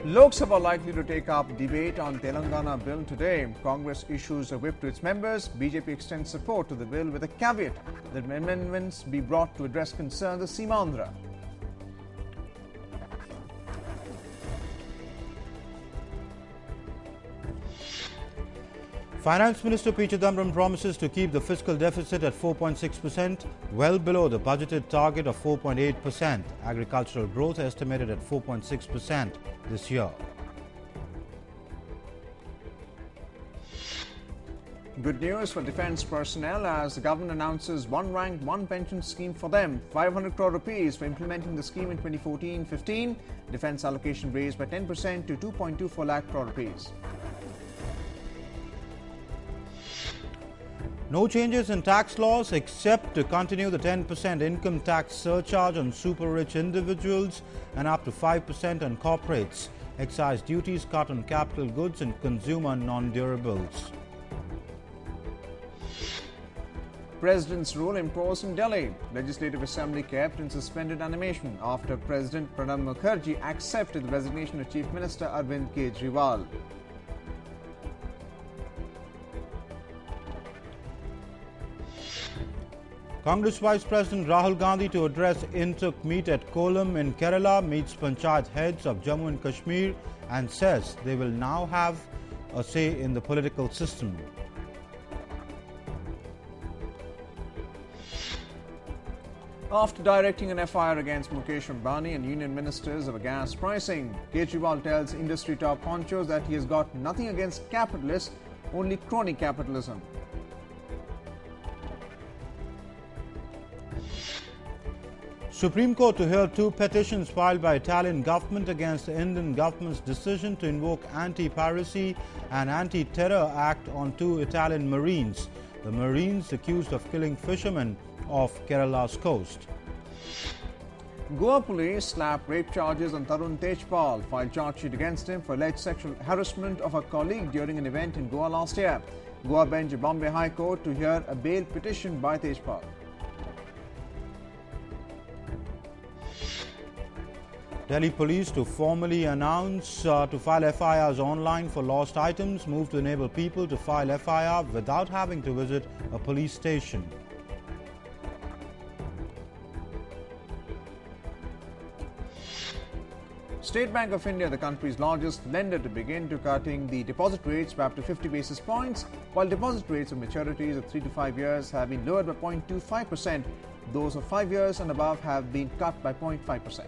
Lok Sabha likely to take up debate on Telangana bill today. Congress issues a whip to its members. BJP extends support to the bill with a caveat that amendments be brought to address concerns of Seemandhra. Finance Minister P. Chidambaram promises to keep the fiscal deficit at 4.6%, well below the budgeted target of 4.8%. Agricultural growth estimated at 4.6% this year. Good news for defence personnel as the government announces one rank, one pension scheme for them. 500 crore rupees for implementing the scheme in 2014-15. Defence allocation raised by 10% to 2.24 lakh crore rupees. No changes in tax laws except to continue the 10% income tax surcharge on super-rich individuals and up to 5% on corporates. Excise duties cut on capital goods and consumer non-durables. President's rule imposed in Delhi. Legislative Assembly kept in suspended animation after President Pranab Mukherjee accepted the resignation of Chief Minister Arvind KEJRIWAL. Congress Vice President Rahul Gandhi to address Intuk meet at McCULLUM in Kerala meets Panchayat heads of Jammu and Kashmir and says they will now have a say in the political system. After directing an FIR against Mukesh Ambani and union ministers over gas pricing, Kejriwal tells industry top honchos that he has got nothing against capitalists, only crony capitalism. Supreme Court to hear two petitions filed by Italian government against the Indian government's decision to invoke Anti-Piracy and Anti-Terror Act on two Italian Marines. The Marines accused of killing fishermen off Kerala's coast. Goa police slap rape charges on TARUN TEJPAL, filed charge sheet against him for alleged sexual harassment of a colleague during an event in Goa last year. Goa bench of Bombay High Court to hear a bail petition by TEJPAL. Delhi police to formally announce to file FIRs online for lost items, move to enable people to file FIR without having to visit a police station. State Bank of India, the country's largest lender, to begin to cutting the deposit rates by up to 50 basis points, while deposit rates of maturities of 3 to 5 years have been lowered by 0.25%. Those of 5 years and above have been cut by 0.5%.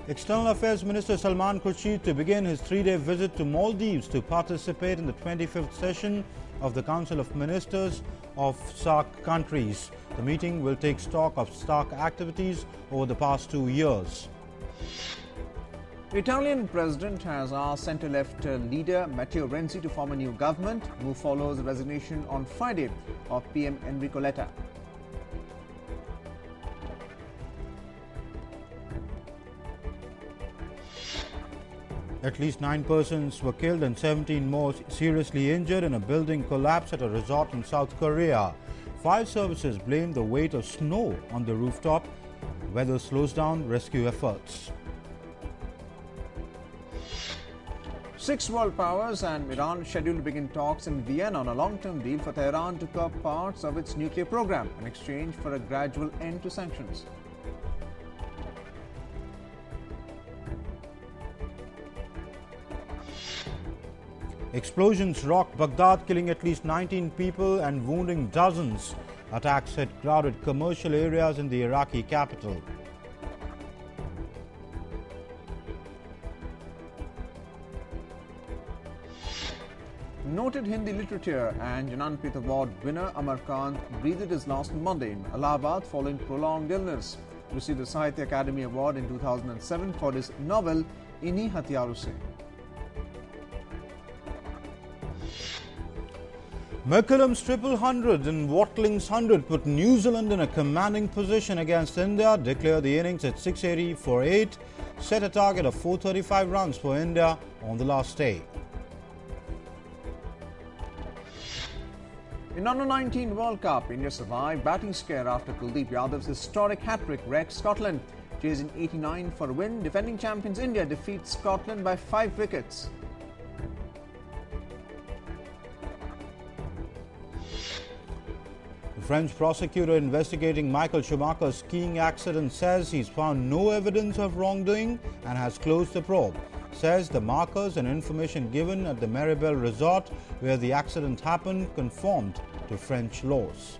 External Affairs Minister Salman Khurshid to begin his 3-day visit to Maldives to participate in the 25th session of the Council of Ministers of SAARC countries. The meeting will take stock of SAARC activities over the past 2 years. The Italian president has asked centre-left leader Matteo Renzi to form a new government. Move follows the resignation on Friday of PM Enrico Letta. At least 9 persons were killed and 17 more seriously injured in a building collapse at a resort in South Korea. Fire services blame the weight of snow on the rooftop. Weather slows down rescue efforts. 6 world powers and Iran scheduled to begin talks in Vienna on a long-term deal for Tehran to curb parts of its nuclear program in exchange for a gradual end to sanctions. Explosions rocked Baghdad, killing at least 19 people and wounding dozens. Attacks hit crowded commercial areas in the Iraqi capital. Noted Hindi literature and Jnanpith Award winner AMARKANT breathed his last on Monday in Allahabad following prolonged illness. Received the Sahitya Academy Award in 2007 for his novel Inhi Hatyaron Se. McCULLUM's 100 and Watling's 100 put New Zealand in a commanding position against India, declared the innings at 680 for 8, set a target of 435 runs for India on the last day. In Under-19 World Cup, India survived batting scare after Kuldeep Yadav's historic hat-trick wrecked Scotland. chasing 89 for a win. Defending champions India defeats Scotland by 5 wickets. The French prosecutor investigating Michael Schumacher's skiing accident says he's found no evidence of wrongdoing and has closed the probe. Says the markers and information given at the Maribel resort where the accident happened conformed to French laws.